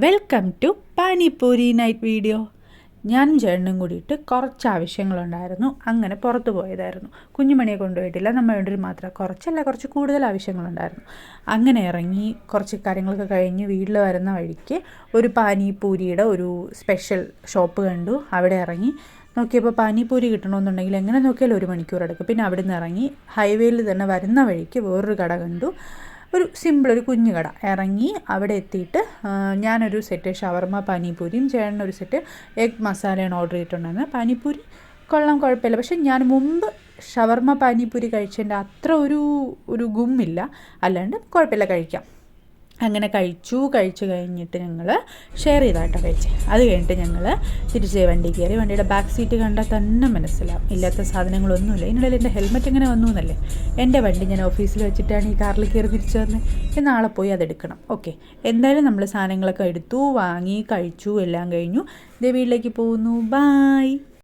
Welcome to panipuri night video. ഞാനും ചേട്ടനും കൂടിയിട്ട് കുറച്ച് ആവശ്യങ്ങളുണ്ടായിരുന്നു. അങ്ങനെ പുറത്ത് പോയതായിരുന്നു. കുഞ്ഞുമണിയെ കൊണ്ടുപോയിട്ടില്ല, നമ്മൾ വേണ്ടൊരു മാത്രം കുറച്ച് കൂടുതൽ ആവശ്യങ്ങളുണ്ടായിരുന്നു. അങ്ങനെ ഇറങ്ങി കുറച്ച് കാര്യങ്ങളൊക്കെ കഴിഞ്ഞ് വീട്ടിൽ വരുന്ന വഴിക്ക് ഒരു പാനിപ്പൂരിയുടെ ഒരു സ്പെഷ്യൽ ഷോപ്പ് കണ്ടു. അവിടെ ഇറങ്ങി നോക്കിയപ്പോൾ പാനിപ്പൂരി കിട്ടണമെന്നുണ്ടെങ്കിൽ എങ്ങനെ നോക്കിയാലും 1 മണിക്കൂർ എടുക്കും. പിന്നെ അവിടെ നിന്ന് ഇറങ്ങി ഹൈവേയിൽ തന്നെ വരുന്ന വഴിക്ക് വേറൊരു കട കണ്ടു. ഒരു കുഞ്ഞു കട. ഇറങ്ങി അവിടെ എത്തിയിട്ട് ഞാനൊരു സെറ്റ് ഷവർമ പാനിപ്പൂരിയും ചേട്ടനൊരു സെറ്റ് എഗ് മസാലയാണ് ഓർഡർ ചെയ്തിട്ടുണ്ടായിരുന്നത്. പാനിപ്പൂരി കുഴപ്പമില്ല. പക്ഷേ ഞാൻ മുമ്പ് ഷവർമ പാനിപ്പൂരി കഴിച്ചതിൻ്റെ അത്ര ഒരു ഗുമ്മില്ല. അല്ലാണ്ട് കുഴപ്പമില്ല, കഴിക്കാം. അങ്ങനെ കഴിച്ച് കഴിഞ്ഞിട്ട് ഞങ്ങൾ ഷെയർ ചെയ്താട്ടോ കഴിച്ചത്. അത് കഴിഞ്ഞിട്ട് ഞങ്ങൾ തിരിച്ച് വണ്ടി കയറി. വണ്ടിയുടെ ബാക്ക് സീറ്റ് കണ്ടാൽ തന്നെ മനസ്സിലാവും ഇല്ലാത്ത സാധനങ്ങളൊന്നുമില്ല. ഇതിനിടയിൽ എൻ്റെ ഹെൽമെറ്റ് എങ്ങനെ വന്നു എന്നല്ലേ. എൻ്റെ വണ്ടി ഞാൻ ഓഫീസിൽ വെച്ചിട്ടാണ് ഈ കാറിൽ കയറി തിരിച്ചു വന്നത്. നാളെ പോയി അതെടുക്കണം. ഓക്കെ, എന്തായാലും നമ്മൾ സാധനങ്ങളൊക്കെ എടുത്തു, വാങ്ങി, കഴിച്ചു, എല്ലാം കഴിഞ്ഞു. ഇതേ വീട്ടിലേക്ക് പോകുന്നു. ബായ്.